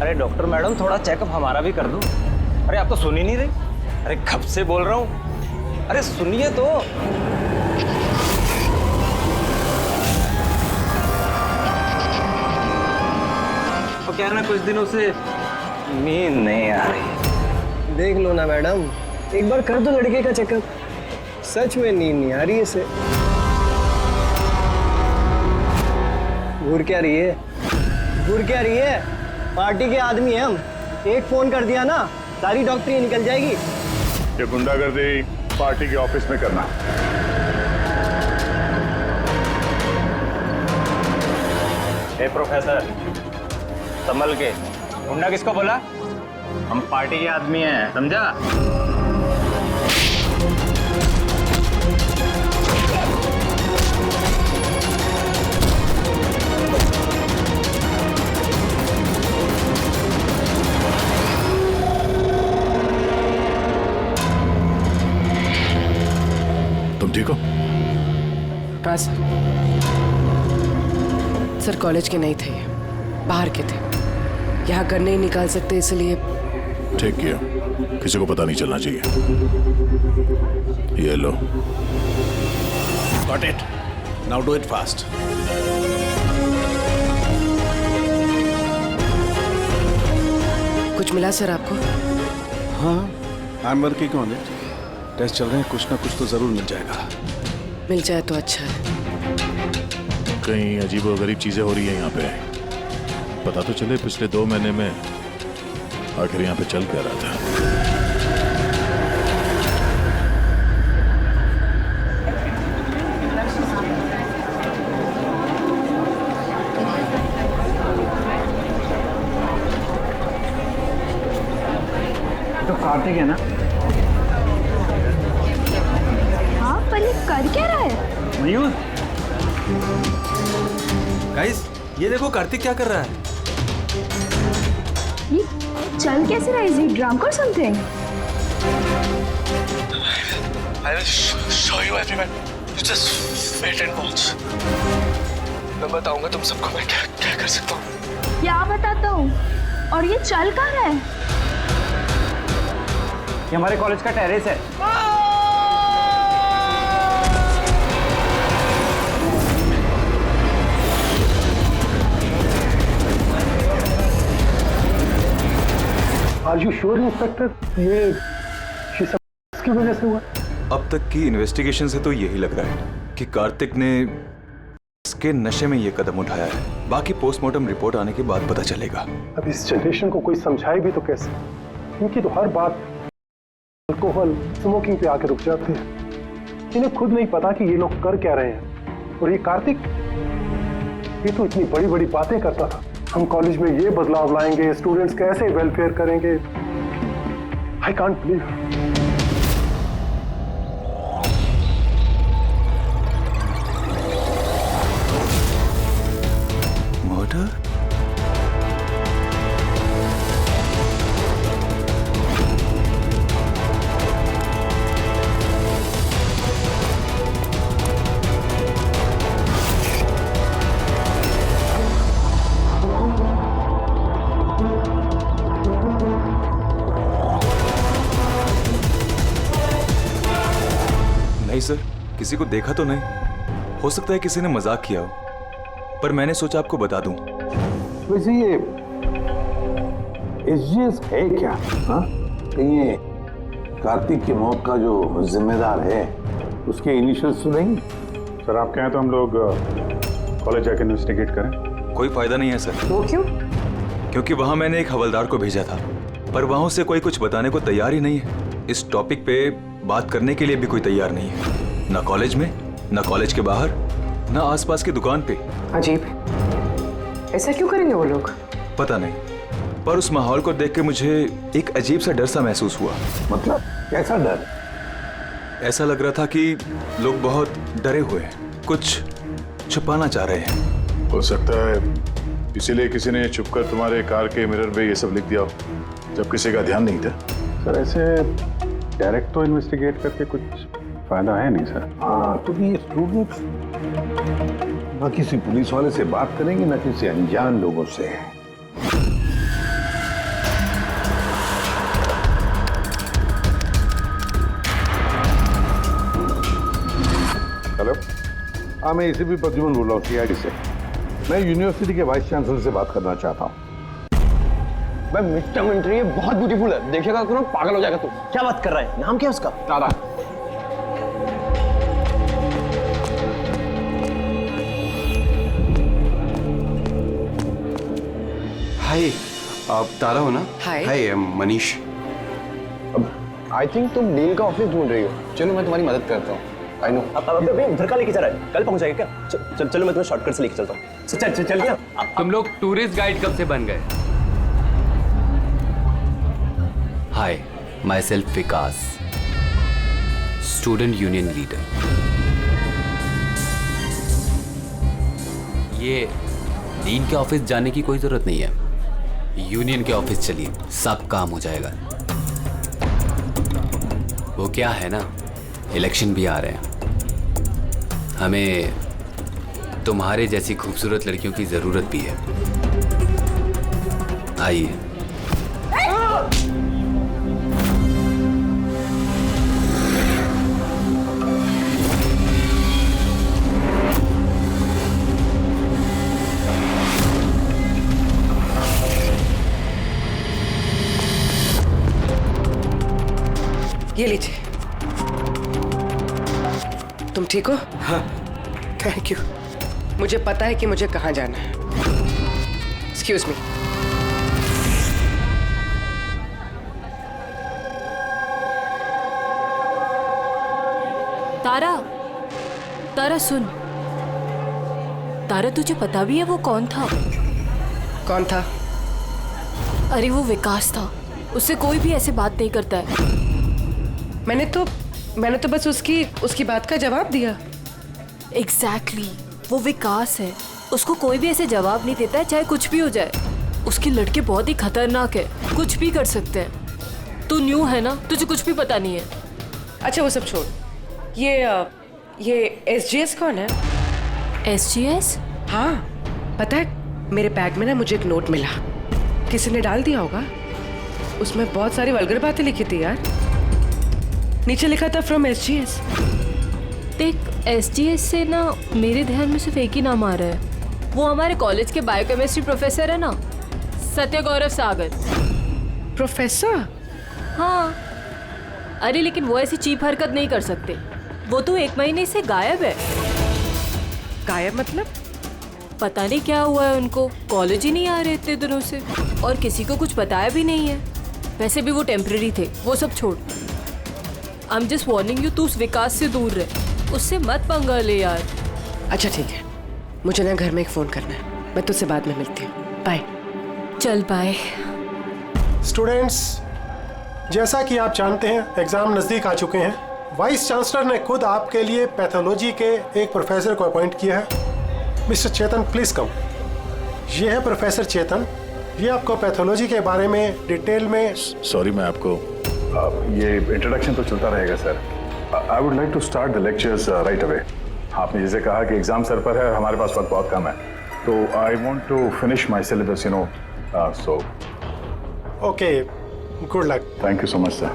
अरे doctor madam, थोड़ा checkup हमारा भी कर दो। अरे आप तो सुन ही नहीं रही। अरे कब से बोल रहा हूँ, अरे सुनिए तो। तो क्या है ना, कुछ दिनों से नींद नहीं आ रही। देख लो ना मैडम, एक बार कर दो लड़के का चेकअप। सच में नींद नहीं आ रही है इसे। घूर क्या रही है, घूर क्या रही है? पार्टी के आदमी हैं हम, एक फोन कर दिया ना सारी डॉक्टरी निकल जाएगी। ये गुंडागर्दी पार्टी के ऑफिस में करना। ए प्रोफेसर, संभल के। गुंडा किसको बोला? हम पार्टी के आदमी हैं, समझा? तुम ठीक हो? हाँ सर, कॉलेज के नहीं थे, बाहर के थे। यहाँ घर नहीं निकाल सकते इसलिए। ठीक किया, किसी को पता नहीं चलना चाहिए। ये लो। Got it. Now do it fast. कुछ मिला सर आपको? हाँ, I'm working on it. Test चल रहे हैं, कुछ ना कुछ तो जरूर मिल जाएगा। मिल जाए तो अच्छा है। कहीं अजीबोगरीब चीजें हो रही है यहाँ पे। पता तो चले पिछले 2 महीने में आखिर यहाँ पे चल क्या रहा था। तो कार्तिक है ना? हाँ, पर ये कर क्या रहा है? मयूर, गाइस, ये देखो कार्तिक क्या कर रहा है। ये चल कैसे रहा है? इज ही ड्रंक और something? I will show you everyone. You just wait and watch. मैं बताऊंगा तुम सबको मैं क्या क्या कर सकता हूँ। क्या बताता हूँ? और ये चल कहाँ रहा है? ये हमारे कॉलेज का टेरेस है। Are you sure, inspector? ये सब इसकी वजह से हुआ? अब तक की इन्वेस्टिगेशन से तो यही लग रहा है कि कार्तिक ने इसके नशे में ये कदम उठाया है। बाकी पोस्टमार्टम रिपोर्ट आने के बाद पता चलेगा। अब इस जनरेशन को कोई समझाए भी तो कैसे? इनकी तो हर बात अल्कोहल, स्मोकिंग पे आके रुक जाते हैं। इन्हें खुद नहीं पता कि ये लोग कर क्या रहे हैं। और ये कार्तिक, ये तो इतनी बड़ी बड़ी बातें करता था। हम कॉलेज में ये बदलाव लाएंगे, स्टूडेंट्स कैसे वेलफेयर करेंगे। I can't believe. मर्डर? नहीं सर, किसी को देखा तो नहीं। हो सकता है किसी ने मजाक किया हो, पर मैंने सोचा आपको बता दूं। वैसे ये एसजीएस है क्या? हाँ, कहीं ये कार्तिक की मौत का जो जिम्मेदार है उसके इनिशियल्स तो नहीं? सर आप कहें तो हम लोग कॉलेज जाके इन्वेस्टिगेट करें। कोई फायदा नहीं है सर। वो क्यों? क्योंकि वहां मैंने एक हवलदार को भेजा था, पर वहां से कोई कुछ बताने को तैयार ही नहीं है। इस टॉपिक पे बात करने के लिए भी कोई तैयार नहीं है, ना कॉलेज में, ना कॉलेज के बाहर, ना आसपास की दुकान पे। अजीब, ऐसा क्यों करेंगे वो लोग? पता नहीं, पर उस माहौल को देख के मुझे एक अजीब सा डर सा महसूस हुआ। मतलब कैसा डर? ऐसा लग रहा था कि लोग बहुत डरे हुए हैं, कुछ छुपाना चाह रहे हैं। हो सकता है इसीलिए किसी ने छुपकर तुम्हारे कार के मिरर पे ये सब लिख दिया हो, जब किसी का ध्यान नहीं था। सर ऐसे डायरेक्ट तो इन्वेस्टिगेट करके कुछ फायदा है नहीं सर। हाँ, तो ये स्टूडेंट्स ना किसी पुलिस वाले से बात करेंगे, ना किसी अनजान लोगों से। हाँ, मैं इसी भी प्रद्युमन बोल रहा हूँ CID से। मैं यूनिवर्सिटी के वाइस चांसलर से बात करना चाहता हूँ। भाई मिड टर्म इंटरव्यू बहुत ब्यूटीफुल है, देखेगा तो पागल हो जाएगा तू। क्या बात कर रहा है? नाम क्या है उसका? तारा। हाय, आप तारा हो ना? हाय। हाय, मनीष। आई थिंक तुम डील का ऑफिस ढूंढ रही हो। चलो मैं तुम्हारी मदद करता हूँ। I know. अबे उधर का लेके जा रहा है? कल पहुंचाएगा क्या? चलो मैं तुम्हें शॉर्टकट से लेके चलता हूँ। चल गया। तुम लोग टूरिस्ट गाइड कब से बन गए? Hi, myself Vikas, student union leader. ये डीन के ऑफिस जाने की कोई जरूरत नहीं है, यूनियन के ऑफिस चलिए, सब काम हो जाएगा। वो क्या है ना, इलेक्शन भी आ रहे हैं, हमें तुम्हारे जैसी खूबसूरत लड़कियों की जरूरत भी है। आइए। ये लीजिए। तुम ठीक हो? हाँ, थैंक यू। मुझे पता है कि मुझे कहाँ जाना है। Excuse me. तारा, तारा सुन। तारा तुझे पता भी है वो कौन था? कौन था? अरे वो विकास था, उससे कोई भी ऐसे बात नहीं करता है। मैंने तो बस उसकी बात का जवाब दिया। एग्जैक्टली, वो विकास है, उसको कोई भी ऐसे जवाब नहीं देता है, चाहे कुछ भी हो जाए। उसके लड़के बहुत ही खतरनाक है, कुछ भी कर सकते हैं। तू न्यू है ना, तुझे कुछ भी पता नहीं है। अच्छा वो सब छोड़, ये SGS कौन है? SGS? हाँ, पता है मेरे बैग में ना मुझे एक नोट मिला, किसी ने डाल दिया होगा। उसमें बहुत सारी वल्गर बातें लिखी थी यार। नीचे लिखा था फ्रॉम SGS। देख, SGS से ना मेरे ध्यान में सिर्फ एक ही नाम आ रहा है। वो हमारे कॉलेज के बायोकेमिस्ट्री प्रोफेसर है ना, सत्य गौरव सागर। प्रोफेसर? हाँ। अरे लेकिन वो ऐसी चीप हरकत नहीं कर सकते। वो तो 1 महीने से गायब है। गायब मतलब? पता नहीं क्या हुआ है उनको, कॉलेज ही नहीं आ रहे इतने दिनों से, और किसी को कुछ बताया भी नहीं है। वैसे भी वो टेम्परेरी थे, वो सब छोड़। I am just warning you, तू उस विकास से दूर रहे, उससे मत पंगा ले यार। अच्छा ठीक है, मुझे ना घर में एक फ़ोन करना है, मैं तुझसे बाद में मिलती हूँ। बाय। चल बाय। स्टूडेंट्स, जैसा कि आप जानते हैं एग्जाम नज़दीक आ चुके हैं। वाइस चांसलर ने खुद आपके लिए पैथोलॉजी के एक प्रोफेसर को अपॉइंट किया है। Mister Chetan, please come. ये है प्रोफेसर चेतन, ये आपको पैथोलॉजी के बारे में डिटेल में। सॉरी, मैं आपको ये इंट्रोडक्शन तो चलता रहेगा sir. I would like to start the lectures right away. आपने जैसे कहा कि एग्जाम सर पर है, हमारे पास वक्त बहुत कम है, तो I want to finish my syllabus, you know, so okay, good luck. Thank you so much sir.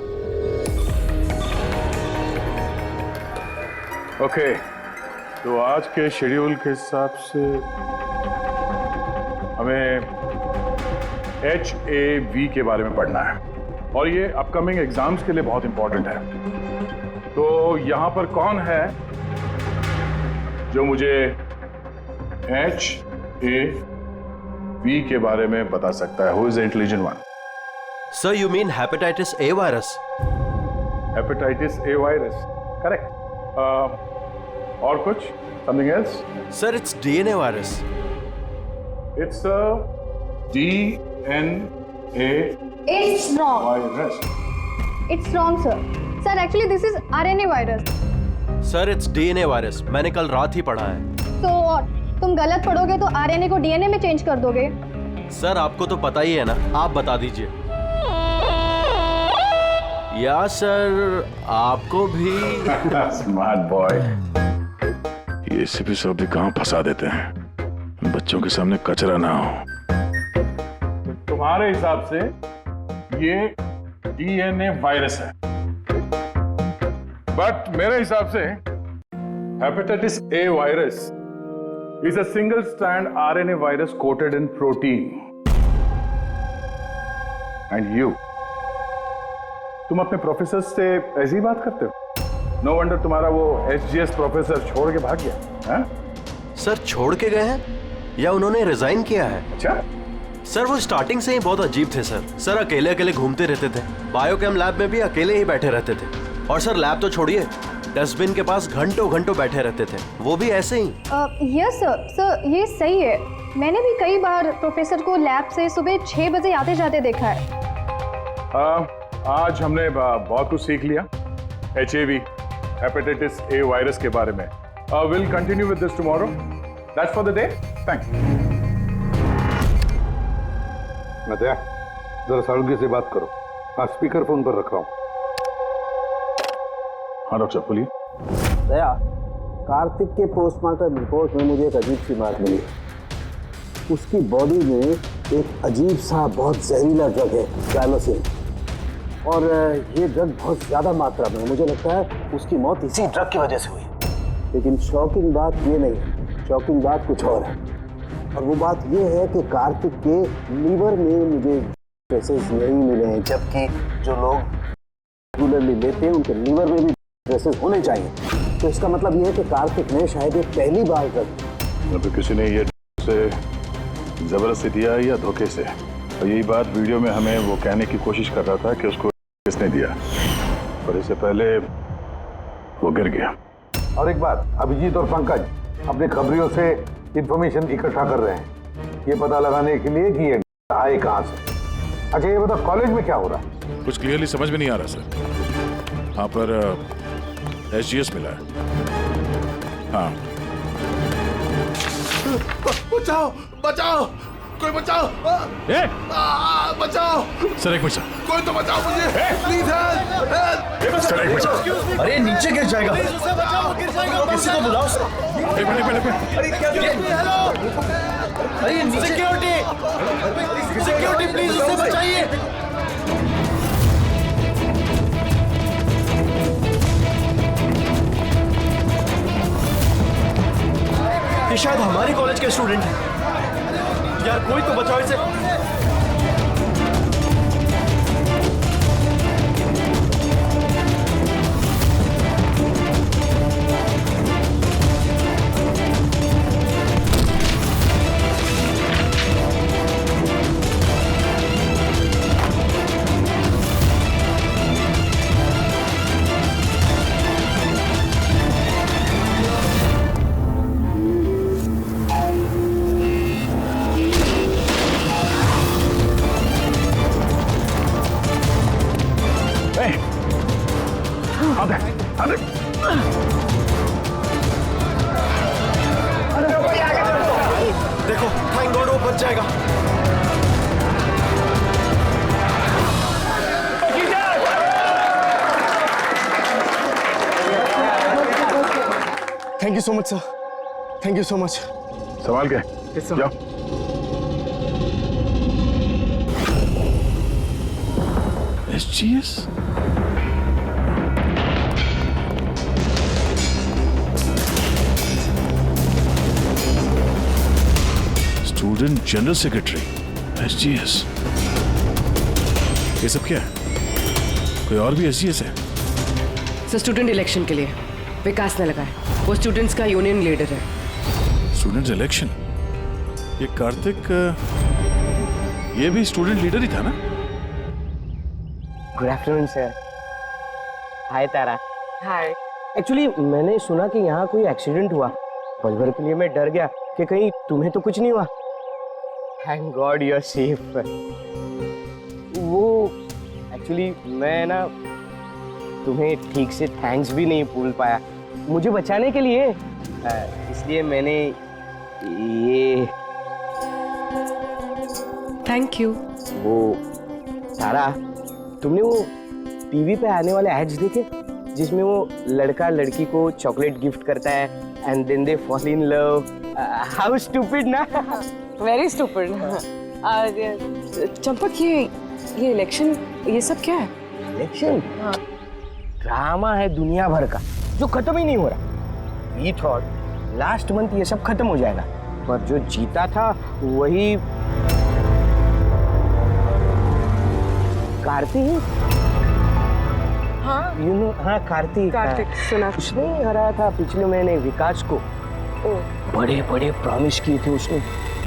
Okay, तो आज के शेड्यूल के हिसाब से हमें HAV के बारे में पढ़ना है, और ये अपकमिंग एग्जाम्स के लिए बहुत इंपॉर्टेंट है। तो यहां पर कौन है जो मुझे HAV के बारे में बता सकता है? Who is the intelligent one? Sir, you mean hepatitis A virus? Hepatitis A virus, correct. और कुछ? Something else? Sir, it's DNA virus. It's DNA It's wrong. virus. It's wrong, sir. Sir, actually this is RNA virus. Sir, it's DNA virus, मैंने कल रात ही पढ़ा है। तो और तुम गलत पढ़ोगे तो RNA को DNA में चेंज कर दोगे। सर, आपको तो पता ही है ना, आप बता दीजिए। या सर, आपको भी। Smart boy. ये एसीपी साहब भी कहाँ फंसा देते हैं, बच्चों के सामने कचरा ना हो। तुम्हारे हिसाब से ये DNA वायरस है, बट मेरे हिसाब से Hepatitis A virus is a single-strand RNA virus coated in protein. And you, तुम अपने प्रोफेसर से ऐसी बात करते हो? नो वंडर तुम्हारा वो SGS प्रोफेसर छोड़ के भाग गया, हैं? सर छोड़ के गए हैं या उन्होंने रिजाइन किया है? अच्छा? सर वो स्टार्टिंग से ही बहुत अजीब थे सर अकेले अकेले घूमते रहते थे, बायोकेम लैब में भी अकेले ही बैठे रहते थे, और सर लैब तो छोड़िए, डस्टबिन के पास घंटों घंटों बैठे रहते थे, वो भी ऐसे ही। यस सर, ये सही है। मैंने भी कई बार प्रोफेसर को लैब से सुबह 6 बजे आते जाते देखा है। आज हमने बहुत कुछ सीख लिया HIV, हेपेटाइटिस A वायरस के बारे में। Will continue with this tomorrow. That's for the day. Thank you. Nadia, जरा सालुगे से बात करो। हाँ, स्पीकर फोन पर रख रहा हूँ। हाँ डॉक्टर साहब बोलिए। दया, कार्तिक के पोस्टमार्टम रिपोर्ट में मुझे एक अजीब सी बात मिली। उसकी बॉडी में एक अजीब सा बहुत जहरीला ड्रग है, ट्राइलोसिन, और ये ड्रग बहुत ज्यादा मात्रा में है। मुझे लगता है उसकी मौत इसी ड्रग की वजह से हुई। लेकिन शॉकिंग बात ये नहीं है, शॉकिंग बात कुछ और है, और वो बात ये है कि कार्तिक के लीवर में मुझे ट्रेसेस नहीं मिले हैं, जबकि जो लोग रेगुलरली लेते हैं उनके लीवर में भी ट्रेसेस होने चाहिए। तो इसका मतलब ये है कि कार्तिक ने शायद ये पहली बार ड्रग किसी ने ये से जबरदस्ती दिया या धोखे से, और यही बात वीडियो में हमें वो कहने की कोशिश कर रहा था कि उसको किसने दिया, पर इससे पहले वो गिर गया। और एक बात, अभिजीत और पंकज अपने खबरियों से इंफॉर्मेशन इकट्ठा कर रहे हैं, ये पता लगाने के लिए कि ये आए कहाँ से। अच्छा ये बताओ, कॉलेज में क्या हो रहा है? कुछ क्लियरली समझ में नहीं आ रहा सर। हाँ पर SGS मिला है। हाँ। बचाओ बचाओ, कोई बचाओ, बचाओ सर। एक मिनट सर, कोई तो बचाओ मुझे, प्लीज हेल्प। सर एक मिनट। अरे नीचे गिर जाएगा, किसी को बुलाओ। एक मिनट। अरे क्या अरे सिक्योरिटी प्लीज उसे बचाइए। ये शायद हमारी कॉलेज के स्टूडेंट हैं यार, कोई तो बचाओ इसे। देखो, थैंक गॉड वो बच जाएगा। Thank you so much sir, thank you so much. संभाल के जाओ। SGS? Student general secretary SGS। ये सब क्या है? कोई और भी SGS है? सर स्टूडेंट इलेक्शन के लिए विकास ने लगाया, वो स्टूडेंट्स का यूनियन लीडर है। Student election? ये कार्तिक ये भी स्टूडेंट लीडर ही था ना? Good afternoon sir. Hi Tara. Hi. Actually मैंने सुना कि यहाँ कोई एक्सीडेंट हुआ, पल भर के लिए मैं डर गया कि कहीं तुम्हें तो कुछ नहीं हुआ। Thank God you are safe. वो एक्चुअली मैं ना तुम्हें ठीक से थैंक्स भी नहीं बोल पाया मुझे बचाने के लिए, इसलिए मैंने ये। Thank you. वो तारा, तुमने वो टीवी पे आने वाले एड्स देखे जिसमें वो लड़का लड़की को चॉकलेट गिफ्ट करता है and then they fall in love? How stupid ना। Very stupid. चंपक, ये इलेक्शन ये सब क्या है? इलेक्शन ड्रामा है दुनिया भर का जो खत्म ही नहीं हो रहा। वी थॉट लास्ट मंथ ये सब खत्म हो जाएगा, पर जो जीता था वही कार्तिक। हाँ यू नो, हाँ कार्तिक सुना। उसने हराया था पिछले महीने विकास को। बड़े बड़े प्रॉमिस किए थे उसने,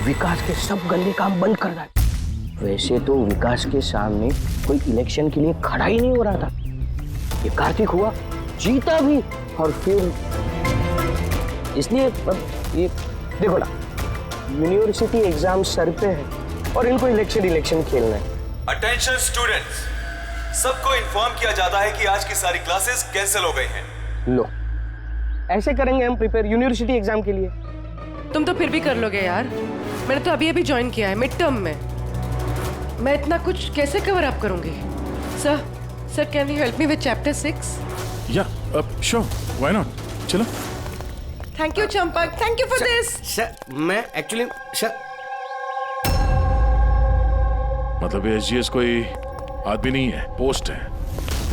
विकास के सब गंदे काम बंद कर डाले। वैसे तो विकास के सामने कोई इलेक्शन के लिए खड़ा ही नहीं हो रहा था। ये कार्तिक हुआ, जीता भी, और फिर इसलिए ये देखो ना, यूनिवर्सिटी एग्जाम सर पे है और इनको इलेक्शन खेलना है। अटेंशन स्टूडेंट्स, सबको इन्फॉर्म किया जाता है कि आज की सारी क्लासेस कैंसिल हो गई हैं। लो, ऐसे करेंगे हम प्रिपेयर यूनिवर्सिटी एग्जाम के लिए। तुम तो फिर भी कर लोगे यार, मैंने तो अभी ज्वाइन किया है मिड टर्म में। मैं इतना कुछ कैसे कवर अप करूंगी? Sir can you help me with chapter 6? या श्योर, व्हाई नॉट, चलो। Thank you Champak, thank you for this. Sir मैं एक्चुअली सर, मतलब ये एसजीएस कोई आदमी नहीं है, पोस्ट है।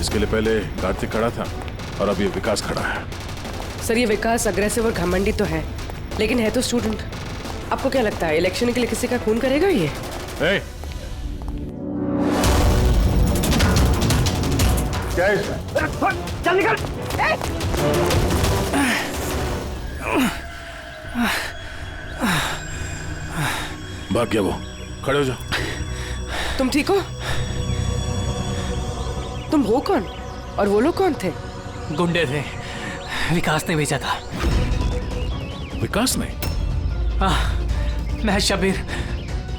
इसके लिए पहले कार्तिक खड़ा था और अब ये विकास खड़ा है। सर ये विकास अग्रेसिव और घमंडी तो है, लेकिन है तो स्टूडेंट। आपको क्या लगता है इलेक्शन के लिए किसी का खून करेगा ये? hey! क्या है इसमें? चल निकल। भाग गया वो, खड़े हो जाओ। तुम ठीक हो? तुम हो कौन और वो लोग कौन थे? गुंडे थे, विकास ने भेजा था। विकास ने? मैं शबीर,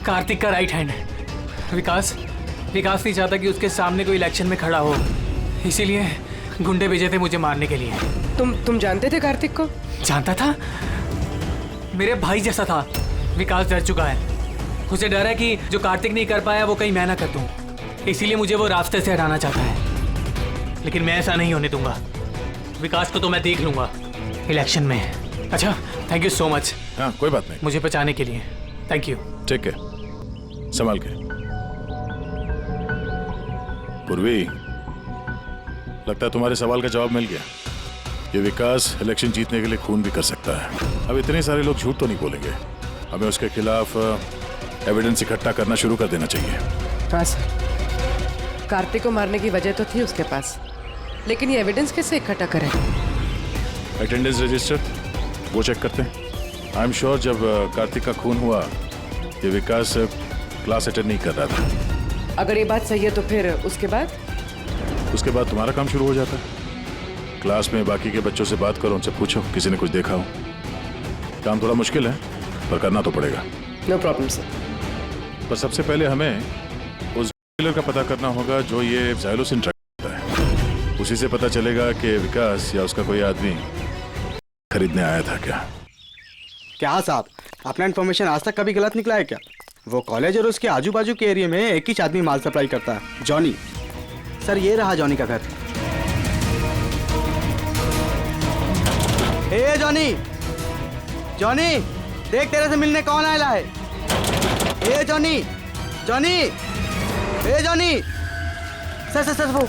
कार्तिक का राइट हैंड। विकास नहीं चाहता कि उसके सामने कोई इलेक्शन में खड़ा हो, इसीलिए गुंडे भेजे थे मुझे मारने के लिए। तुम जानते थे कार्तिक को? जानता था, मेरे भाई जैसा था। विकास डर चुका है, उसे डर है कि जो कार्तिक नहीं कर पाया वो कहीं मैं ना कर दूं, इसीलिए मुझे वो रास्ते से हटाना चाहता है। लेकिन मैं ऐसा नहीं होने दूंगा। विकास को तो मैं देख लूंगा इलेक्शन में। अच्छा, थैंक यू सो मच। हाँ, कोई बात नहीं, मुझे बचाने के लिए थैंक यू। ठीक है, संभाल के। पूर्वी, लगता है तुम्हारे सवाल का जवाब मिल गया। ये विकास इलेक्शन जीतने के लिए खून भी कर सकता है। अब इतने सारे लोग झूठ तो नहीं बोलेंगे, हमें उसके खिलाफ एविडेंस इकट्ठा करना शुरू कर देना चाहिए। हाँ सर, कार्तिक को मारने की वजह तो थी उसके पास, लेकिन ये एविडेंस कैसे इकट्ठा करें? अटेंडेंस रजिस्टर वो चेक करते हैं। आई एम श्योर जब कार्तिक का खून हुआ ये विकास क्लास अटेंड नहीं कर रहा था। अगर ये बात सही है तो फिर उसके बाद तुम्हारा काम शुरू हो जाता है। क्लास में बाकी के बच्चों से बात करो, उनसे पूछो किसी ने कुछ देखा हो। काम थोड़ा मुश्किल है पर करना तो पड़ेगा। No problem sir. पर सबसे पहले हमें उस डीलर का पता करना होगा जो ये ज़ाइलोसिन ड्रग करता है। उसी से पता चलेगा कि विकास या उसका कोई आदमी खरीदने आया था क्या साहब, अपना इन्फॉर्मेशन आज तक कभी गलत निकला है क्या? वो कॉलेज और उसके आजू बाजू के एरिया में एक ही आदमी माल सप्लाई करता है, जॉनी। सर ये रहा जॉनी का घर। ए जॉनी, जॉनी देख तेरे से मिलने कौन आया है। ए जॉनी, जॉनी, ए जॉनी। सर वो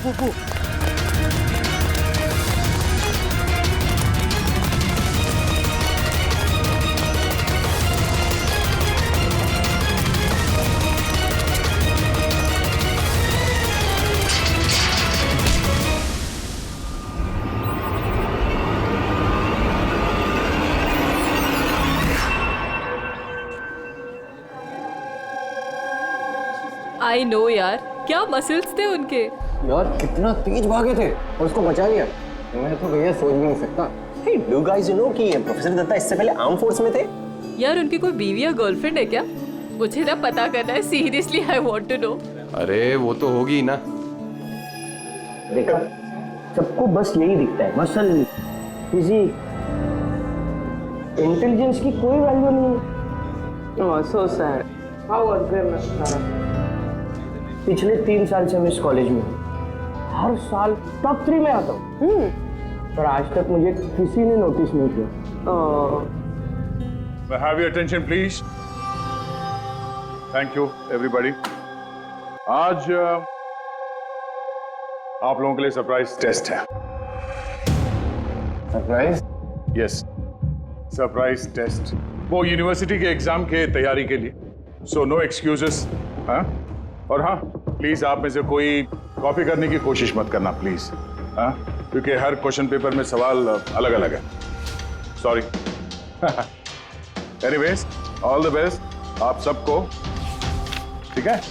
आई नो यार, क्या मसल्स थे उनके। यार कितना तेज भागे थे और उसको बचा लिया। मैं तो भैया सोच भी नहीं सकता। Hey, do you guys know कि प्रोफेसर दत्ता इससे पहले आर्म फोर्स में थे? यार उनकी कोई बीवी या गर्लफ्रेंड है क्या? मुझे ना पता करना है, seriously I want to know. अरे वो तो होगी ना। देखा, सबको बस यही दिखता है, मसल, फिजिक, इंटेलिजेंस की कोई वैल्यू नहीं है। ओह सो सैड। How unfair. पिछले 3 साल से मैं इस कॉलेज में हूँ, हर साल टॉप 3 में आता हूँ, पर आज तक मुझे किसी ने नोटिस नहीं किया। Have your attention please. Thank you everybody. आज आप लोगों के लिए सरप्राइज टेस्ट है। सरप्राइज? यस। सरप्राइज टेस्ट, वो यूनिवर्सिटी के एग्जाम के तैयारी के लिए। So no excuses. हाँ, और हाँ, प्लीज आप में से कोई कॉपी करने की कोशिश मत करना प्लीज। हाँ, क्योंकि हर क्वेश्चन पेपर में सवाल अलग अलग है। Sorry. Anyways, all the best आप सबको, ठीक है?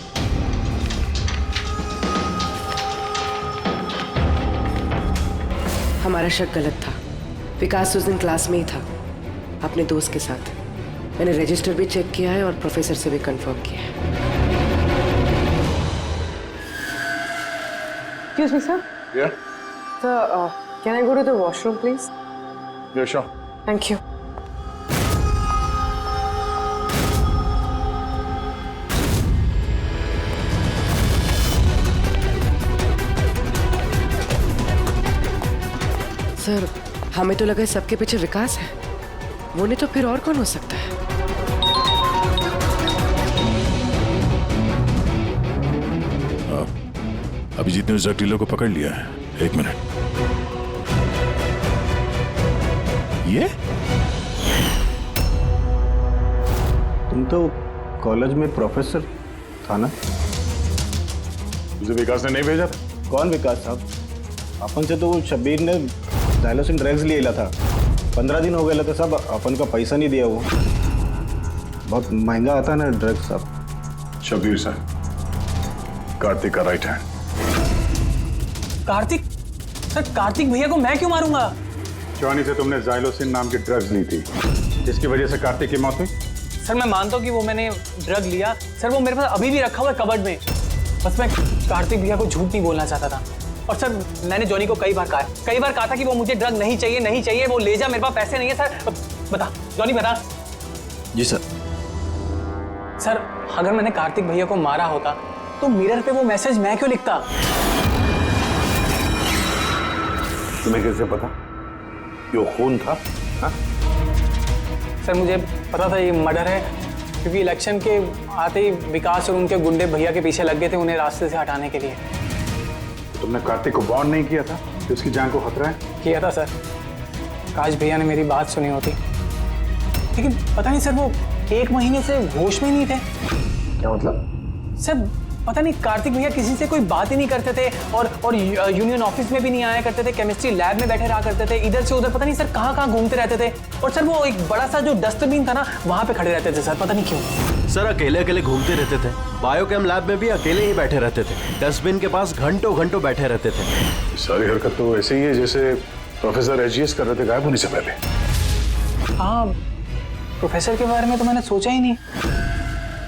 हमारा शक गलत था। विकास उस दिन क्लास में ही था अपने दोस्त के साथ। मैंने रजिस्टर भी चेक किया है और प्रोफेसर से भी कंफर्म किया है। Excuse me, sir. Yeah. Sir, can I go to the washroom, please? Yeah, sure. Thank you. Sir, हमें तो लगा सबके पीछे विकास है। वो नहीं तो फिर और कौन हो सकता है? अभिजीत ने उस ड्रग डीलर को पकड़ लिया है। एक मिनट, ये तुम तो कॉलेज में प्रोफेसर था ना? तुझे विकास ने नहीं भेजा था? कौन विकास साहब? अपन से तो वो शब्बीर ने डायलोसिन ड्रग्स ले था। 15 दिन हो गए थे सब, अपन का पैसा नहीं दिया। वो बहुत महंगा आता ना ड्रग्स साहब। शब्बीर सर, कार्तिक का right hand. Kartik? Sir, Kartik भैया को मैं क्यों मारूंगा? जॉनी से तुमने जाइलोसिन नाम की ड्रग्स ली थी, जिसकी वजह से कार्तिक की मौत हुई। सर, मैं मानता हूँ कि वो मैंने ड्रग लिया। सर, वो मेरे पास अभी भी रखा हुआ है कबर्ड में। बस मैं कार्तिक भैया को झूठ नहीं बोलना चाहता था। और सर, मैंने जॉनी को कई बार कहा था कि वो मुझे ड्रग नहीं चाहिए, वो ले जा, मेरे पास पैसे नहीं है। सर बता, जॉनी बता। जी सर। सर, अगर मैंने कार्तिक भैया को मारा होता तो मिरर पे वो मैसेज मैं क्यों लिखता? तुम्हें कैसे पता कि वो खून था? हा? सर, मुझे पता था ये मर्डर है, क्योंकि इलेक्शन के आते ही विकास और उनके गुंडे भैया के पीछे लग गए थे उन्हें रास्ते से हटाने के लिए। तुमने कार्तिक को वार्न नहीं किया था कि उसकी जान को खतरा है? किया था सर। काश भैया ने मेरी बात सुनी होती, लेकिन पता नहीं सर, वो 1 महीने से होश में नहीं थे। क्या मतलब? सर, पता नहीं, कार्तिक भैया किसी से कोई बात ही नहीं करते थे और यूनियन ऑफिस में भी नहीं आया करते थे। केमिस्ट्री लैब में बैठे रहा करते थे, इधर से उधर पता नहीं सर कहाँ घूमते रहते थे। और सर, वो एक बड़ा सा जो डस्टबिन था ना, वहां पे खड़े रहते थे सर, पता नहीं क्यों। सर, अकेले घूमते रहते थे। बायोकेम लैब में भी अकेले ही बैठे रहते थे। डस्टबिन के पास घंटों बैठे रहते थे। सारी हरकत तो ऐसे ही है जैसे प्रोफेसर एजीएस कर रहे थे गायब होने से पहले। हाँ, प्रोफेसर के बारे में तो मैंने सोचा ही नहीं।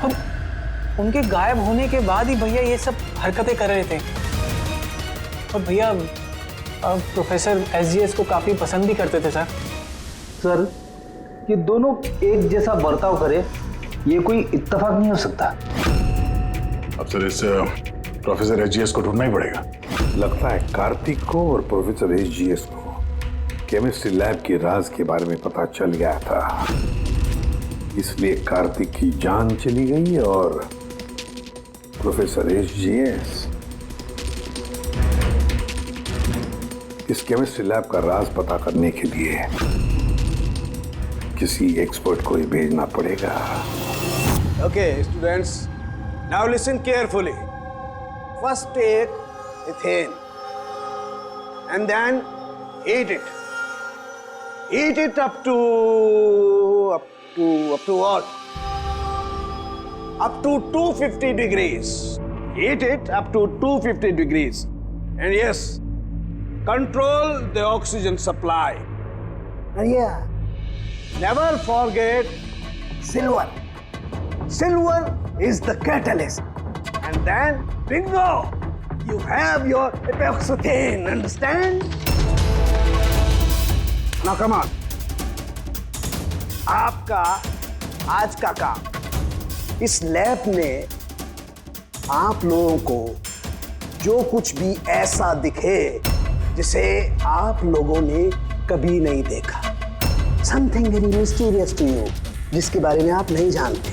अब उनके गायब होने के बाद ही भैया ये सब हरकतें कर रहे थे। और भैया प्रोफेसर एसजीएस को काफी पसंद भी करते थे सर। सर, ये दोनों एक जैसा बर्ताव करे, ये कोई इत्तेफाक नहीं हो सकता। अब सर, इस प्रोफेसर एसजीएस को ढूंढना ही पड़ेगा। लगता है कार्तिक को और प्रोफेसर एसजीएस को केमिस्ट्री लैब के राज के बारे में पता चल गया था, इसलिए कार्तिक की जान चली गई और प्रोफेसर एसजीएस इस केमिस्ट्री लैब का राज पता करने के लिए किसी एक्सपर्ट को ही भेजना पड़ेगा। Okay, students, now listen carefully. First take ethane and then heat it. Heat it up to what? Up to 250 degrees. Heat it up to 250 degrees. And yes, control the oxygen supply. And yeah, never forget silver. Silver is the catalyst. And then, bingo! You have your epoxythane, understand? Now come on. आपका आज का काम, इस lab में आप लोगों को जो कुछ भी ऐसा दिखे जिसे आप लोगों ने कभी नहीं देखा, something very mysterious to you, जिसके बारे में आप नहीं जानते,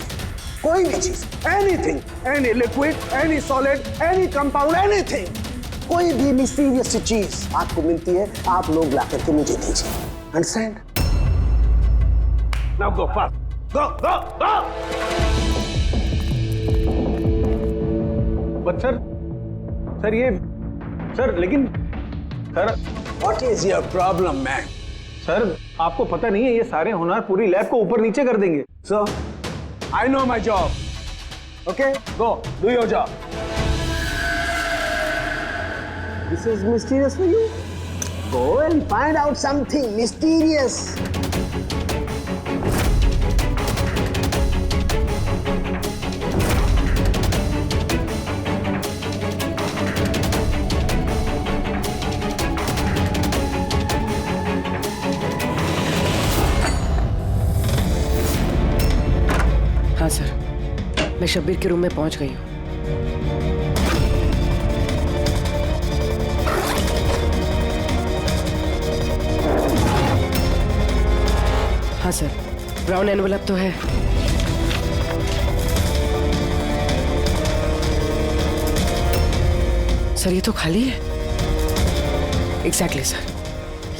कोई भी चीज, anything, any liquid, any solid, any compound, anything, कोई भी मिस्टीरियस चीज आपको मिलती है, आप लोग ला करके मुझे दीजिए। Understand? Now go fast. Go, go, go. But sir ये सर लेकिन sir What is your problem, man? Sir आपको पता नहीं है ये सारे होनहार पूरी लैब को ऊपर नीचे कर देंगे. So, I know my job. Okay, go, do your job. This is mysterious for you. Go and find out something mysterious. हाँ सर, मैं शब्बीर के रूम में पहुंच गई हूँ. हाँ सर, ब्राउन एनवलप तो है. सर ये तो खाली है. एग्जैक्टली सर,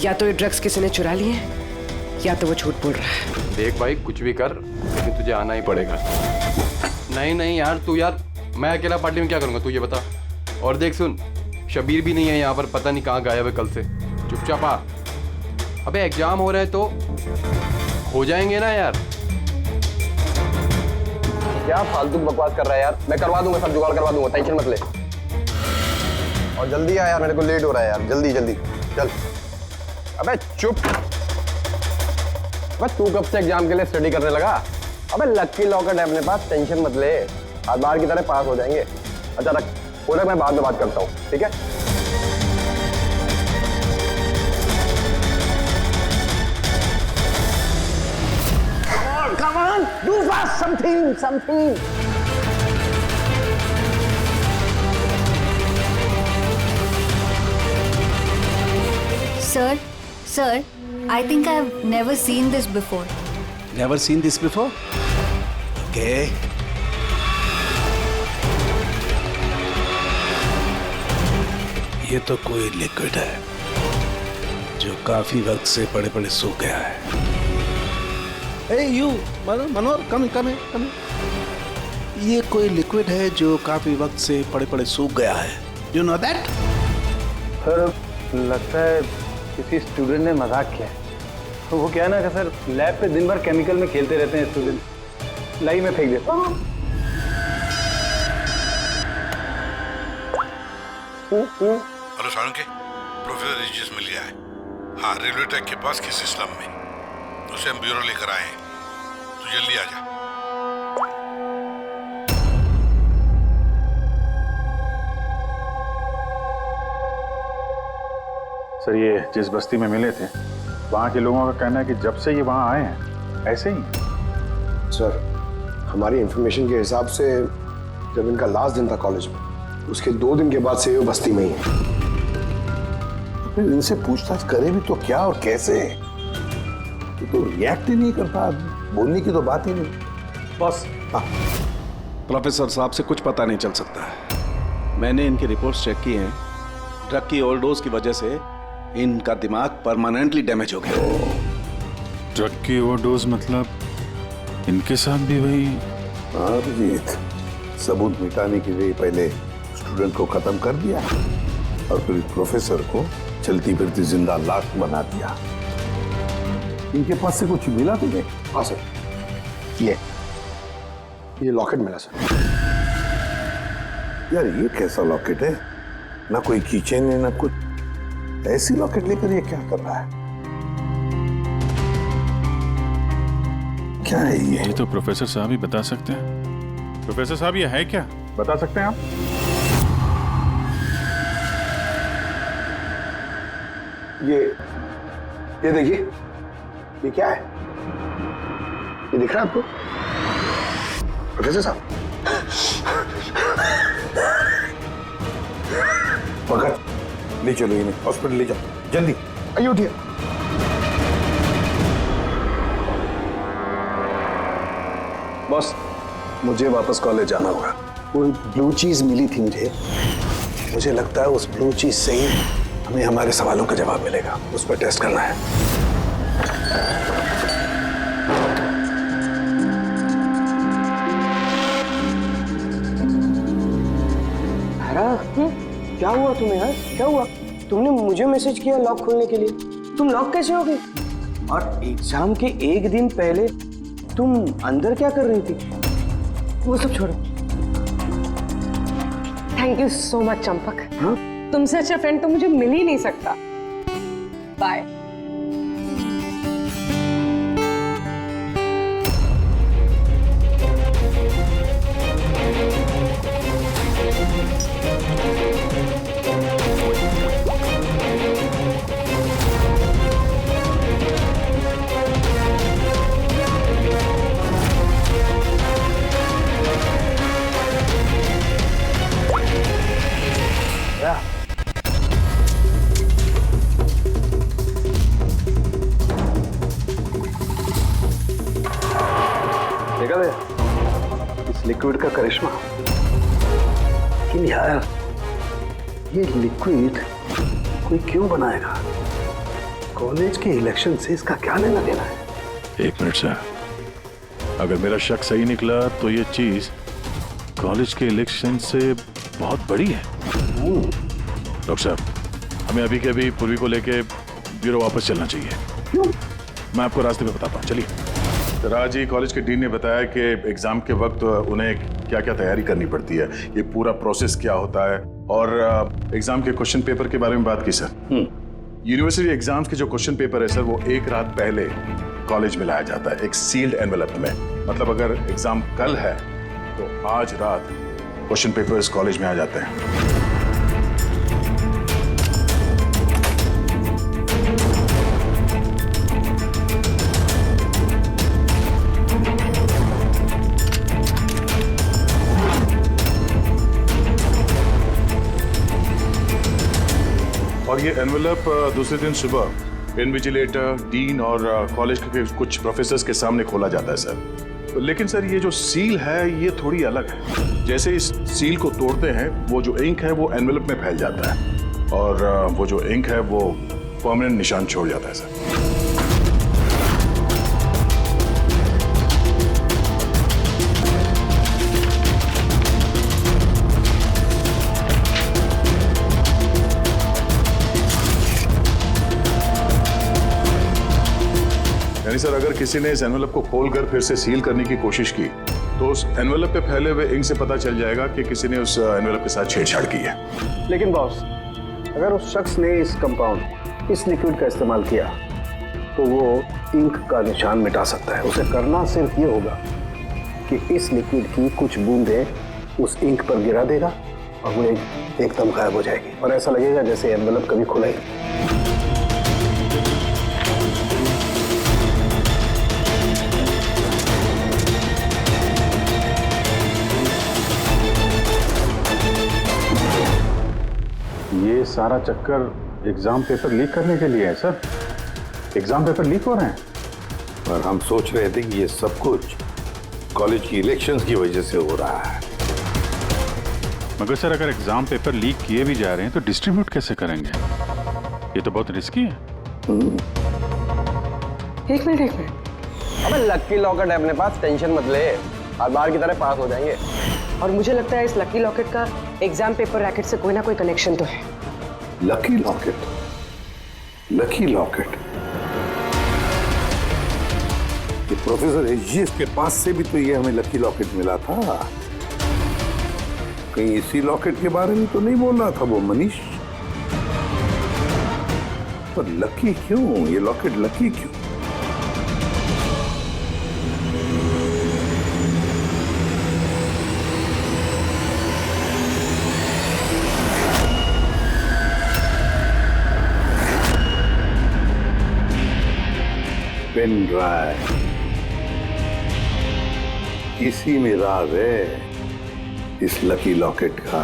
या तो ये ड्रग्स किसी ने चुरा लिए हैं या तो वो झूठ बोल रहा है. देख भाई, कुछ भी कर लेकिन तुझे आना ही पड़ेगा. नहीं नहीं यार, तू यार, मैं अकेला पार्टी में क्या करूँगा तू ये बता. और देख सुन, शबीर भी नहीं है यहाँ पर, पता नहीं कहाँ गायब है कल से. चुपचाप आ. अबे एग्जाम हो रहे हैं तो हो जाएंगे ना यार. क्या फालतू बकवास कर रहा है यार. मैं करवा दूंगा, सब जुगाड़ करवा दूंगा, टेंशन मत ले. और जल्दी आ यार, मेरे को लेट हो रहा है यार. जल्दी जल्दी चल. अबे चुप. अबे तू कब से एग्जाम के लिए स्टडी करने लगा? अबे लकी लॉकेट है अपने पास, टेंशन मत ले. आज बाहर की तरह पास हो जाएंगे. अच्छा रख, पूरा मैं बाद में बात करता हूँ, ठीक है? Come on, do fast something. Sir, I think I've never seen this before. Never seen this before? Okay. ये तो कोई लिक्विड है जो काफी वक्त से पड़े पड़े सूख गया है. Hey you, Manohar, come. ये कोई लिक्विड है जो काफी वक्त से पड़े पड़े सूख गया है. You know that? सर लगता है किसी स्टूडेंट ने मजाक किया है. तो वो क्या है ना कि सर लैब पे दिन भर केमिकल में खेलते रहते हैं स्टूडेंट. लाई में फेंक देता हूँ. हेलो सारंगी, प्रोफेसर एजीएस मिल गया है. हाँ, रेलवे ट्रैक के पास किसी स्लम में. उसे हम ब्यूरो लेकर आए हैं. तू जल्दी आ जा. सर ये जिस बस्ती में मिले थे, वहाँ के लोगों का कहना है कि जब से ये वहाँ आए हैं ऐसे ही. सर हमारी इंफॉर्मेशन के हिसाब से जब इनका लास्ट दिन था कॉलेज में, उसके 2 दिन के बाद से ये बस्ती में ही है. फिर इनसे पूछताछ करे भी तो क्या और कैसे? ये तो रिएक्ट ही नहीं करता, बोलने की तो बात ही नहीं. बस प्रोफेसर साहब से कुछ पता नहीं चल सकता है. मैंने इनकी रिपोर्ट्स चेक की हैं. ड्रग की ओवरडोज की वजह से इनका दिमाग परमानेंटली डैमेज हो गया. ड्रग की ओवरडोज मतलब इनके साथ भी वही? हाँ अभिजीत, सबूत मिटाने के लिए पहले स्टूडेंट को खत्म कर दिया और फिर प्रोफेसर को चलती फिरती जिंदा लाश बना दिया. इनके पास से कुछ मिला तुम्हें? हाँ सर, ये लॉकेट मिला सर. यार ये कैसा लॉकेट है? ना कोई कीचेन है ना कुछ. ऐसी लॉकेट लेकर ये क्या कर रहा है? क्या है ये? तो प्रोफेसर साहब ही बता सकते हैं. प्रोफेसर साहब ये है क्या, बता सकते हैं आप? ये देखिए, ये क्या है? ये दिख रहा है आपको प्रोफेसर साहब? पकड़, ले चलो इन्हें हॉस्पिटल ले जाओ. जल्दी आइए, उठिए. बॉस, मुझे वापस कॉलेज जाना होगा. कोई ब्लू चीज मिली थी मुझे लगता है उस ब्लू चीज से ही हमें हमारे सवालों का जवाब मिलेगा. उस पर टेस्ट करना है. सारा क्या हुआ तुम्हें यार? क्या हुआ? तुमने मुझे मैसेज किया लॉक खोलने के लिए, तुम लॉक कैसे हो गई? और एग्जाम के एक दिन पहले तुम अंदर क्या कर रही थी? वो सब छोड़ो। Thank you so much Champak. तुमसे अच्छा फ्रेंड तो मुझे मिल ही नहीं सकता। बाय। देखा भैया इस लिक्विड का करिश्मा। लेकिन यार ये लिक्विड कोई क्यों बनाएगा? कॉलेज के इलेक्शन से इसका क्या लेना देना है? एक मिनट सर, अगर मेरा शक सही निकला तो ये चीज कॉलेज के इलेक्शन से बहुत बड़ी है। डॉक्टर साहब, हमें अभी के अभी पूर्वी को लेके ब्यूरो वापस चलना चाहिए। क्यों? मैं आपको रास्ते में बताता हूँ, चलिए। राज जी, कॉलेज के डीन ने बताया कि एग्जाम के वक्त उन्हें क्या क्या तैयारी करनी पड़ती है, ये पूरा प्रोसेस क्या होता है, और एग्जाम के क्वेश्चन पेपर के बारे में बात की सर। यूनिवर्सिटी एग्जाम्स के जो क्वेश्चन पेपर है सर, वो एक रात पहले कॉलेज में लाया जाता है एक सील्ड एनवेलप में। मतलब अगर एग्जाम कल है तो आज रात क्वेश्चन पेपर्स कॉलेज में आ जाते हैं। और ये एनवेलप दूसरे दिन सुबह इन्विजिलेटर, डीन और कॉलेज के कुछ प्रोफेसर्स के सामने खोला जाता है सर। लेकिन सर ये जो सील है ये थोड़ी अलग है। जैसे इस सील को तोड़ते हैं, वो जो इंक है वो एनवेलप में फैल जाता है और वो जो इंक है वो परमानेंट निशान छोड़ जाता है सर। सर अगर किसी ने इस एनवेलप को खोलकर फिर से सील करने की कोशिश की तो उस एनवेलप पे फैले हुए इंक से पता चल जाएगा कि किसी ने उस एनवेलप के साथ छेड़छाड़ की है। लेकिन बॉस, अगर उस शख्स ने इस कंपाउंड, इस लिक्विड का इस्तेमाल किया तो वो इंक का निशान मिटा सकता है। उसे करना सिर्फ ये होगा कि इस लिक्विड की कुछ बूंदें उस इंक पर गिरा देगा और वो एकदम गायब हो जाएगी और ऐसा लगेगा जैसे एनवेलप कभी खुला ही नहीं। ये सारा चक्कर एग्जाम पेपर लीक करने के लिए है सर। एग्जाम पेपर लीक हो रहे हैं। पर हम सोच रहे थे कि ये सब कुछ कॉलेज की इलेक्शंस की वजह से हो रहा है। मगर सर अगर एग्जाम पेपर लीक किए भी जा रहे हैं तो डिस्ट्रीब्यूट कैसे करेंगे? ये तो बहुत रिस्की है। एक मिनट। अबे लकी लॉकेट है अपने पास, टेंशन मत ले, हर बार की तरह पास हो जाएंगे। और मुझे लगता है इस लकी लॉकेट का एग्जाम पेपर रैकेट से कोई ना कोई कनेक्शन तो है। Lucky locket? Lucky locket? ये प्रोफेसर एचजीएस के पास से भी तो ये हमें लकी लॉकेट मिला था। कहीं इसी लॉकेट के बारे में तो नहीं बोल रहा था वो मनीष? पर लकी क्यों? ये लॉकेट लकी क्यों? पेन ड्राइव, इसी में राज है इस लकी लॉकेट का।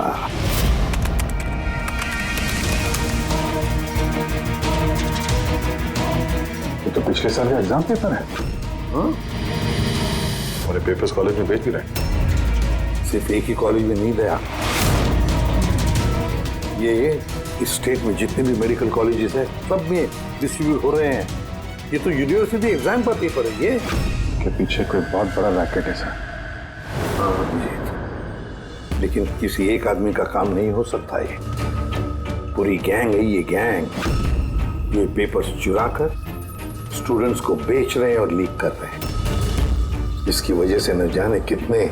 ये तो पिछले साल का एग्जाम पेपर है। हाँ? और ये पेपर्स कॉलेज में भेज भी रहे। सिर्फ एक ही कॉलेज में नहीं गया, ये इस स्टेट में जितने भी मेडिकल कॉलेजेस हैं सब में डिस्ट्रीब्यूट हो रहे हैं। ये तो यूनिवर्सिटी एग्जाम पर पेपर है। ये के पीछे कोई बहुत बड़ा रैकेट है सर। लेकिन किसी एक आदमी का काम नहीं हो सकता। ये पूरी गैंग है, ये गैंग जो पेपर्स चुरा कर स्टूडेंट्स को बेच रहे हैं और लीक कर रहे हैं। इसकी वजह से न जाने कितने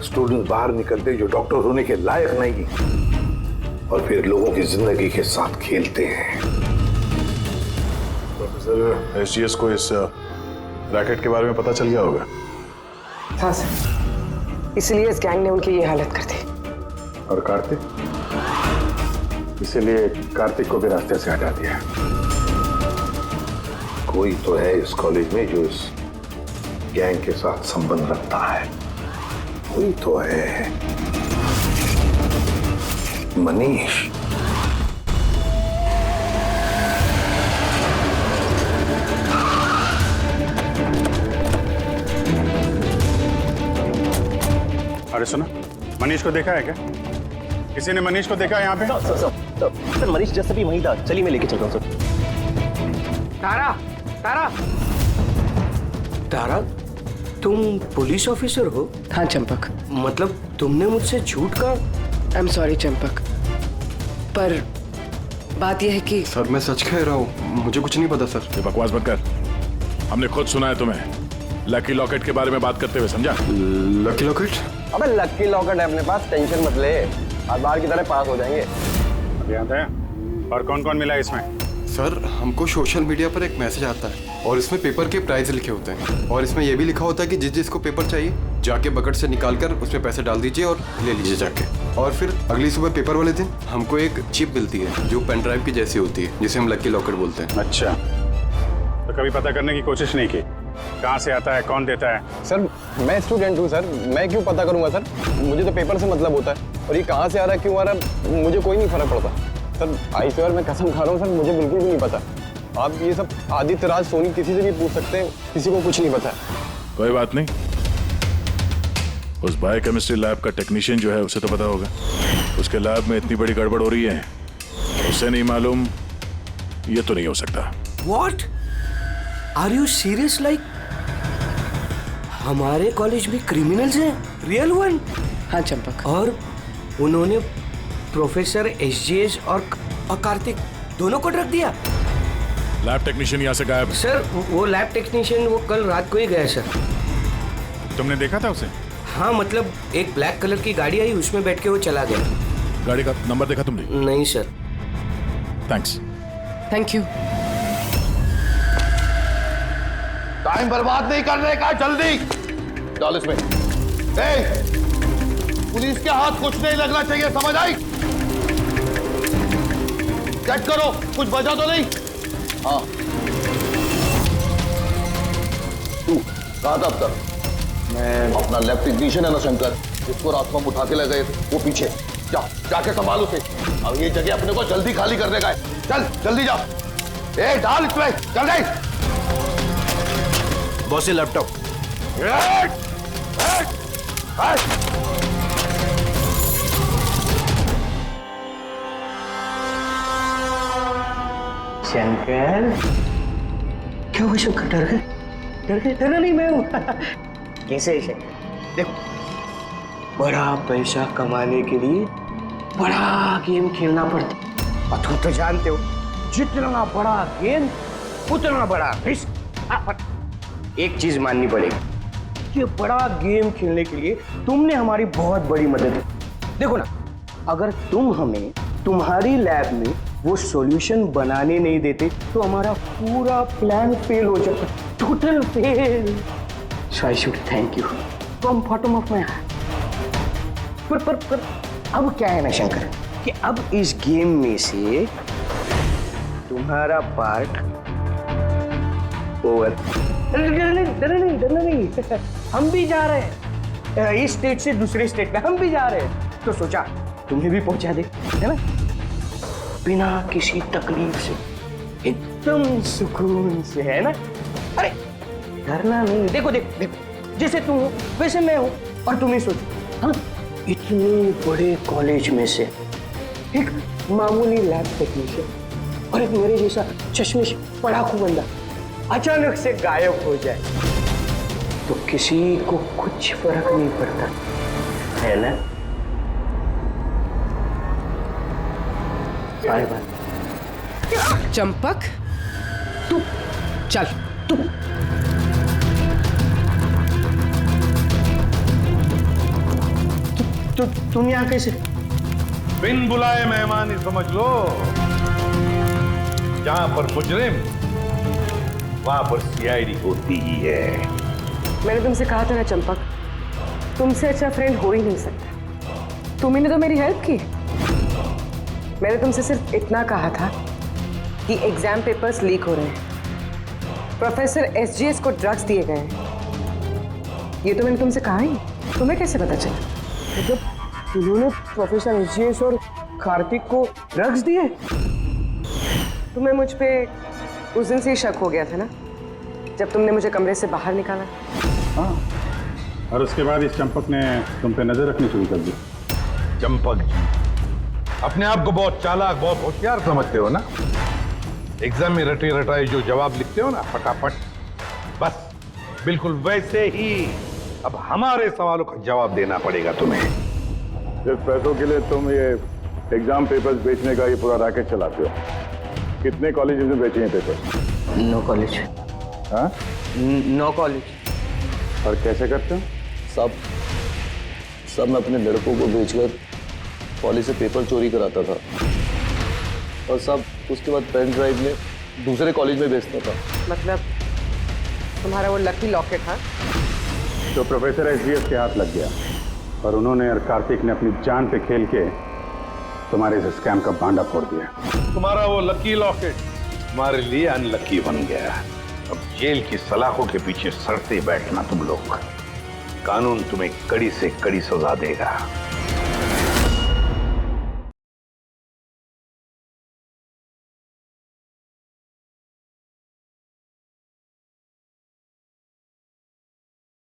स्टूडेंट बाहर निकलते जो डॉक्टर होने के लायक नहीं और फिर लोगों की जिंदगी के साथ खेलते हैं। प्रोफेसर एसजीएस को इस रैकेट के बारे में पता चल गया होगा। हाँ सर, इसलिए इस गैंग ने उनकी ये हालत कर दी। और कार्तिक, इसीलिए कार्तिक को भी रास्ते से हटा दिया। कोई तो है इस कॉलेज में जो इस गैंग के साथ संबंध रखता है, कोई तो है। मनीष। अरे सुनो, मनीष को देखा है क्या? किसी ने मनीष को देखा है यहाँ पे? सर मनीष जैसे भी वहीं था। चलिए मैं लेके चल रहा हूँ सर। तारा, तारा, तारा, तुम पुलिस ऑफिसर हो? हाँ चंपक। मतलब तुमने मुझसे झूठ कहा? आई एम सॉरी चंपक, पर बात यह है कि सर मैं सच कह रहा हूँ, मुझे कुछ नहीं पता सर। ये बकवास मत कर, हमने खुद सुना है तुम्हें लकी लॉकेट के बारे में बात करते हुए, समझा? Lucky locket? अबे लकी लॉकेट है अपने पास, टेंशन मत ले, आज बाहर की तरह पास हो जाएंगे। अभी आता है। और कौन कौन मिला इसमें? सर हमको सोशल मीडिया पर एक मैसेज आता है और इसमें पेपर के प्राइस लिखे होते हैं और इसमें यह भी लिखा होता है कि जिस जिसको पेपर चाहिए जाके बकेट से निकाल कर उसमें पैसे डाल दीजिए और ले लीजिए जाके। और फिर अगली सुबह पेपर वाले दिन हमको एक चिप मिलती है जो पेन ड्राइव की जैसी होती है, जिसे हम लकी लॉकेट बोलते हैं। अच्छा, तो कभी पता करने की कोशिश नहीं की कहाँ से आता है, कौन देता है? सर मैं स्टूडेंट हूँ सर, मैं क्यों पता करूंगा सर? मुझे तो पेपर से मतलब होता है और ये कहाँ से आ रहा है, क्यों आ रहा है, मुझे कोई नहीं फर्क पड़ता सर। आई स्वेयर मैं कसम खा रहा हूँ सर, मुझे बिल्कुल भी नहीं पता। आप ये सब आदित्य राज सोनी किसी से भी पूछ सकते हैं, किसी को कुछ नहीं पता। कोई बात नहीं, उस बायोकेमिस्ट्री लैब का टेक्नीशियन जो है उसे तो पता होगा। उसके लैब में इतनी बड़ी गड़बड़ हो रही है, उसे नहीं मालूम, ये तो नहीं हो सकता। What? Are you serious? Like हमारे कॉलेज में क्रिमिनल्स हैं, रियल वन? हाँ चंपक। और उन्होंने प्रोफेसर एसजीएस और कार्तिक दोनों को रख दिया। लैब टेक्नीशियन यहाँ से गायब। सर वो लैब टेक्नीशियन वो कल रात को ही गया सर। तुमने देखा था उसे? हाँ मतलब एक ब्लैक कलर की गाड़ी आई, उसमें बैठ के वो चला गया। गाड़ी का नंबर देखा तुमने? नहीं sir. Thanks. Thank you. Time बर्बाद नहीं करने का, जल्दी डाल इसमें। पुलिस के हाथ कुछ नहीं लगना चाहिए, समझ आई? चेक करो कुछ बचा तो नहीं। हाँ तू कहा था अब तक? मैं अपना लैब टेक्नीशियन है ना शंकर, जिसको रात को हम उठा के ले गए थे, वो पीछे जाके संभाल उसे। अब ये जगह अपने को जल्दी खाली करने का है, चल जल्दी जा। डाल इसमें जल्दी। बॉस ये लैपटॉप। शंकर क्या हुआ शंकर? डर गए? डर गए? डरा नहीं, मैं हूं। कैसे शंकर? देखो बड़ा पैसा कमाने के लिए बड़ा गेम खेलना पड़ता, और तुम तो जानते हो जितना बड़ा गेम उतना बड़ा रिस्क। एक चीज माननी पड़ेगी, ये बड़ा गेम खेलने के लिए तुमने हमारी बहुत बड़ी मदद की। देखो ना, अगर तुम हमें तुम्हारी लैब में वो सॉल्यूशन बनाने नहीं देते तो हमारा पूरा प्लान फेल हो जाता, total fail. So I should thank you from bottom of my heart. पर अब क्या है ना शंकर, कि अब इस गेम में से तुम्हारा पार्ट ओवर। डरना नहीं, हम भी जा रहे हैं इस स्टेट से दूसरे स्टेट में, हम भी जा रहे हैं, तो सोचा तुम्हें भी पहुंचा दे, है ना, बिना किसी तकलीफ से, एकदम सुकून से, है ना। अरे डरना नहीं। देखो जैसे तुम हो वैसे मैं हूं, और तुम ही सोचो, हाँ इतने बड़े कॉलेज में से एक मामूली लैब टेक्नीशियन और एक मेरे जैसा चश्मिश पढ़ाकू बंदा अचानक से गायब हो जाए तो किसी को कुछ फर्क नहीं पड़ता, है ना? Bye bye. चंपक तू चल तू। तुम यहाँ कैसे? बिन बुलाए मेहमान ही समझ लो। जहां पर मुजरिम वहां पर सीआईडी होती ही है। मैंने तुमसे कहा था ना चंपक, तुमसे अच्छा फ्रेंड हो ही नहीं सकता। तुमने तो मेरी हेल्प की। मैंने तुमसे सिर्फ इतना कहा था कि एग्जाम पेपर्स लीक हो रहे हैं, प्रोफेसर एसजीएस को ड्रग्स दिए गए हैं। ये तो मैंने तुमसे कहा ही। तुम्हें कैसे पता चला? मतलब उन्होंने प्रोफेसर एसजीएस और कार्तिक को ड्रग्स दिए? तुम्हें मुझ पे उस दिन से ही शक हो गया था ना, जब तुमने मुझे कमरे से बाहर निकाला। हाँ, और उसके बाद इस चंपक ने तुम पे नजर रखनी शुरू कर दी। चंपक जी अपने आप को बहुत चालाक, बहुत होशियार समझते हो ना। एग्जाम में रटे रटाए जो जवाब लिखते हो ना फटाफट, बस बिल्कुल वैसे ही अब हमारे सवालों का जवाब देना पड़ेगा तुम्हें। सिर्फ पैसों के लिए तुम ये एग्जाम पेपर्स बेचने का ये पूरा रैकेट चलाते हो। कितने कॉलेजेस में बेचे हैं पेपर? 9 कॉलेज। हाँ? 9 कॉलेज। और कैसे करते हो? सब मैं अपने लड़कों को बेचकर कॉलेज से पेपर चोरी कराता था और सब उसके बाद पेन ड्राइव में दूसरे कॉलेज में बेचता था। मतलब तुम्हारा वो लकी लॉकेट था तो प्रोफेसर एसजीएस के हाथ लग गया और उन्होंने और कार्तिक ने अपनी जान पे खेल के तुम्हारे इस स्कैम का बांडा फोड़ दिया। तुम्हारा वो लकी लॉकेट तुम्हारे लिए अनलकी बन गया। अब जेल की सलाखों के पीछे सड़ते बैठना तुम लोग। कानून तुम्हें कड़ी से कड़ी सजा देगा।